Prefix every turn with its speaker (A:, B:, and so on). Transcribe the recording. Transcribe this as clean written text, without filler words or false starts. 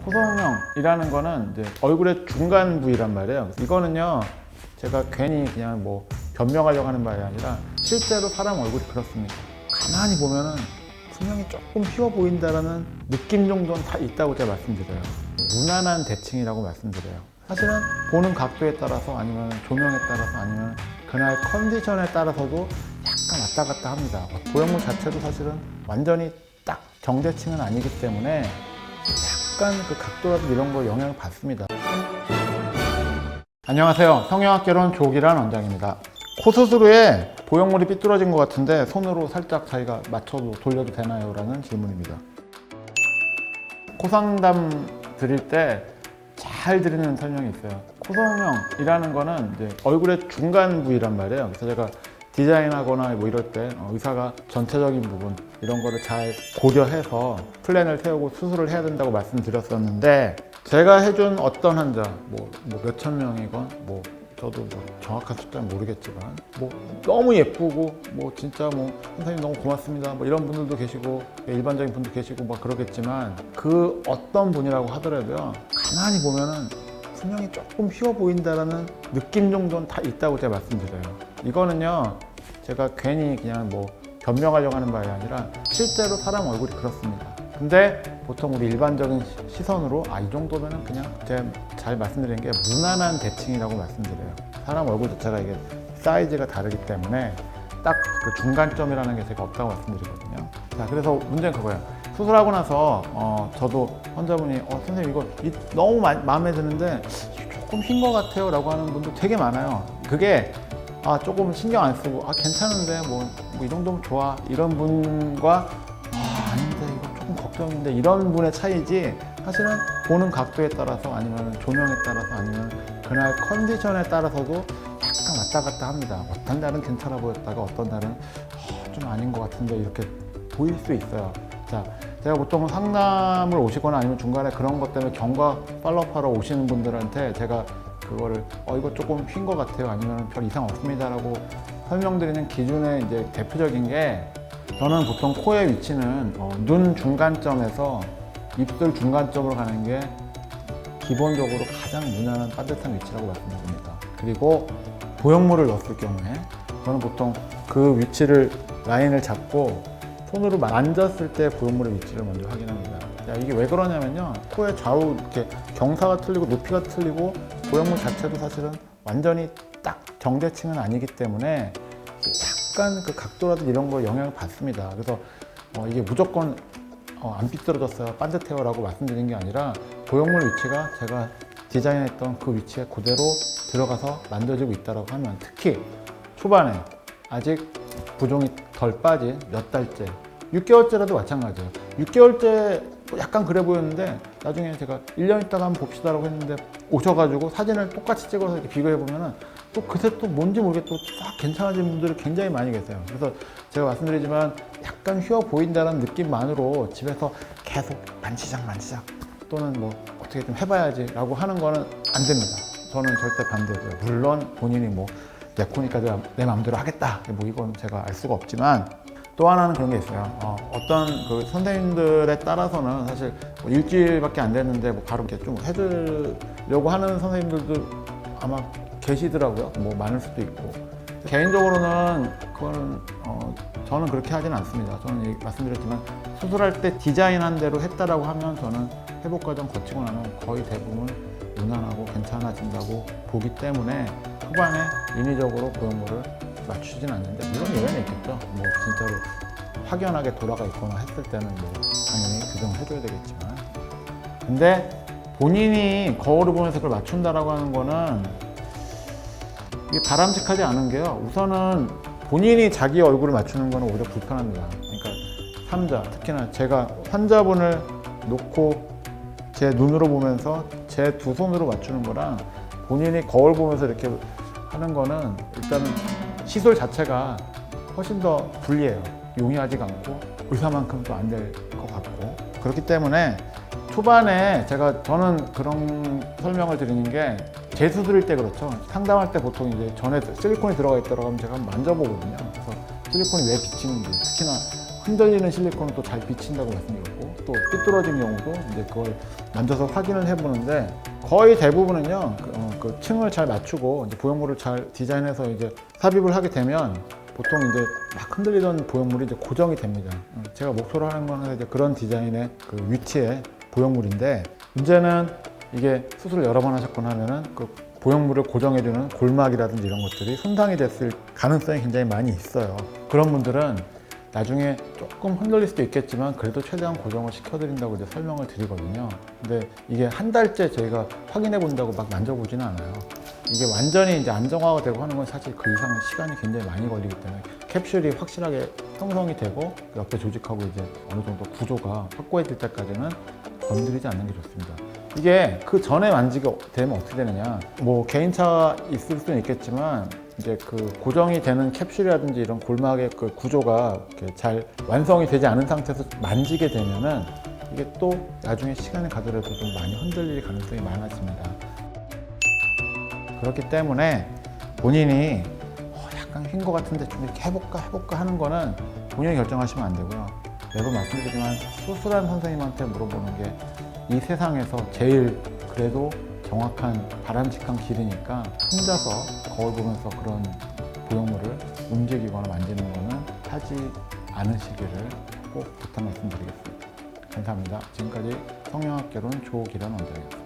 A: 코성형이라는 거는 이제 얼굴의 중간 부위란 말이에요. 이거는요, 제가 괜히 그냥 뭐 변명하려고 하는 말이 아니라 실제로 사람 얼굴이 그렇습니다. 가만히 보면은 분명히 조금 휘어 보인다라는 느낌 정도는 다 있다고 제가 말씀드려요. 무난한 대칭이라고 말씀드려요. 사실은 보는 각도에 따라서 아니면 조명에 따라서 아니면 그날 컨디션에 따라서도 약간 왔다 갔다 합니다. 보형물 자체도 사실은 완전히 딱 정대칭은 아니기 때문에 약간 그 각도라도 이런 거 영향을 받습니다. 안녕하세요. 성형학개론 조기란 원장입니다. 코 수술 후에 보형물이 삐뚤어진 것 같은데 손으로 살짝 자기가 맞춰도 돌려도 되나요? 라는 질문입니다. 코 상담 드릴 때 잘 드리는 설명이 있어요. 코성형이라는 거는 이제 얼굴의 중간 부위란 말이에요. 그래서 제가 디자인하거나 뭐 이럴 때 의사가 전체적인 부분 이런 거를 잘 고려해서 플랜을 세우고 수술을 해야 된다고 말씀드렸었는데, 제가 해준 어떤 환자 뭐 몇천 명이건 뭐 저도 뭐 정확한 숫자는 모르겠지만 뭐 너무 예쁘고 뭐 진짜 뭐 선생님 너무 고맙습니다 뭐 이런 분들도 계시고 일반적인 분도 계시고 막 그러겠지만, 그 어떤 분이라고 하더라도요, 가만히 보면은 분명히 조금 휘어 보인다라는 느낌 정도는 다 있다고 제가 말씀드려요. 이거는요, 제가 괜히 그냥 뭐 변명하려고 하는 말이 아니라 실제로 사람 얼굴이 그렇습니다. 근데 보통 우리 일반적인 시선으로 이 정도면은 그냥 제가 잘 말씀드리는 게 무난한 대칭이라고 말씀드려요. 사람 얼굴 자체가 이게 사이즈가 다르기 때문에 딱 그 중간점이라는 게 제가 없다고 말씀드리거든요. 자, 그래서 문제는 그거예요. 수술하고 나서 저도 환자분이 선생님 이거 너무 마음에 드는데 조금 흰 것 같아요 라고 하는 분도 되게 많아요. 그게 조금 신경 안 쓰고 괜찮은데 뭐 이 정도면 좋아 이런 분과 아닌데 이거 조금 걱정인데 이런 분의 차이지, 사실은 보는 각도에 따라서 아니면 조명에 따라서 아니면 그날 컨디션에 따라서도 약간 왔다 갔다 합니다. 어떤 날은 괜찮아 보였다가 어떤 날은 좀 아닌 것 같은데 이렇게 보일 수 있어요. 자, 제가 보통 상담을 오시거나 아니면 중간에 그런 것 때문에 경과 팔로우하러 오시는 분들한테 제가 그거를 이거 조금 휜 것 같아요 아니면 별 이상 없습니다 라고 설명드리는 기준의 이제 대표적인 게, 저는 보통 코의 위치는 눈 중간점에서 입술 중간점으로 가는 게 기본적으로 가장 무난한 반듯한 위치라고 말씀드립니다. 그리고 보형물을 넣었을 경우에 저는 보통 그 위치를 라인을 잡고 손으로 만졌을 때 보형물의 위치를 먼저 확인합니다. 이게 왜 그러냐면요, 코의 좌우 이렇게 경사가 틀리고 높이가 틀리고 보형물 자체도 사실은 완전히 딱 정대칭은 아니기 때문에 약간 그 각도라도 이런 거 영향을 받습니다. 그래서 이게 무조건 안 삐뚤어졌어요, 반듯해요 라고 말씀드린 게 아니라 보형물 위치가 제가 디자인했던 그 위치에 그대로 들어가서 만져지고 있다고 하면, 특히 초반에 아직 부종이 덜 빠진 몇 달째, 6개월째라도 마찬가지예요. 6개월째 약간 그래 보였는데 나중에 제가 1년 있다가 한번 봅시다라고 했는데 오셔가지고 사진을 똑같이 찍어서 이렇게 비교해보면은 또 그새 또 뭔지 모르게 또 싹 괜찮아진 분들이 굉장히 많이 계세요. 그래서 제가 말씀드리지만 약간 휘어 보인다는 느낌만으로 집에서 계속 만지작 또는 뭐 어떻게 좀 해봐야지 라고 하는 거는 안 됩니다. 저는 절대 반대고요. 물론 본인이 뭐 내 코니까 내 마음대로 하겠다 뭐 이건 제가 알 수가 없지만, 또 하나는 그런 게 있어요. 어떤 그 선생님들에 따라서는 사실 뭐 일주일밖에 안 됐는데 뭐 바로 이렇게 좀 해주려고 하는 선생님들도 아마 계시더라고요. 뭐 많을 수도 있고. 개인적으로는 그거는 저는 그렇게 하지는 않습니다. 저는 말씀드렸지만 수술할 때 디자인한 대로 했다라고 하면 저는 회복 과정 거치고 나면 거의 대부분 무난하고 괜찮아진다고 보기 때문에 후반에 인위적으로 보형물을 맞추진 않는데, 물론 예외는 있겠죠. 뭐 진짜로 확연하게 돌아가 있거나 했을 때는 뭐 당연히 교정을 해줘야 되겠지만, 근데 본인이 거울을 보면서 그걸 맞춘다라고 하는 거는 이게 바람직하지 않은 게요, 우선은 본인이 자기 얼굴을 맞추는 거는 오히려 불편합니다. 그러니까 삼자, 특히나 제가 환자분을 놓고 제 눈으로 보면서 제 두 손으로 맞추는 거랑 본인이 거울 보면서 이렇게 하는 거는 일단은 시술 자체가 훨씬 더 불리해요. 용이하지가 않고 의사만큼도 안 될 것 같고, 그렇기 때문에 초반에 저는 그런 설명을 드리는 게, 재수술일 때 그렇죠. 상담할 때 보통 이제 전에 실리콘이 들어가 있다고 하면 제가 한번 만져보거든요. 그래서 실리콘이 왜 비치는지, 특히나 흔들리는 실리콘은 또 잘 비친다고 말씀드렸고, 또 삐뚤어진 경우도 이제 그걸 만져서 확인을 해보는데 거의 대부분은요 그 층을 잘 맞추고 이제 보형물을 잘 디자인해서 이제 삽입을 하게 되면 보통 이제 막 흔들리던 보형물이 이제 고정이 됩니다. 제가 목표로 하는 건 이제 그런 디자인의 그 위치의 보형물인데 문제는 이게 수술을 여러 번 하셨거나 하면은 그 보형물을 고정해주는 골막이라든지 이런 것들이 손상이 됐을 가능성이 굉장히 많이 있어요. 그런 분들은 나중에 조금 흔들릴 수도 있겠지만 그래도 최대한 고정을 시켜드린다고 이제 설명을 드리거든요. 근데 이게 한 달째 저희가 확인해 본다고 막 만져보지는 않아요. 이게 완전히 이제 안정화가 되고 하는 건 사실 그 이상 시간이 굉장히 많이 걸리기 때문에 캡슐이 확실하게 형성이 되고 옆에 조직하고 이제 어느 정도 구조가 확고해질 때까지는 건드리지 않는 게 좋습니다. 이게 그 전에 만지게 되면 어떻게 되느냐, 뭐 개인차가 있을 수는 있겠지만 이제 그 고정이 되는 캡슐이라든지 이런 골막의 그 구조가 이렇게 잘 완성이 되지 않은 상태에서 만지게 되면은 이게 또 나중에 시간이 가더라도 좀 많이 흔들릴 가능성이 많아집니다. 그렇기 때문에 본인이 약간 휜 것 같은데 좀 이렇게 해볼까 하는 거는 본인이 결정하시면 안 되고요. 매번 말씀드리지만 수술한 선생님한테 물어보는 게 이 세상에서 제일 그래도 정확한 바람직한 길이니까 혼자서 거울 보면서 그런 보형물을 움직이거나 만지는 거는 하지 않으시기를 꼭 부탁 말씀드리겠습니다. 감사합니다. 지금까지 성형학개론 조기련 원장이었습니다.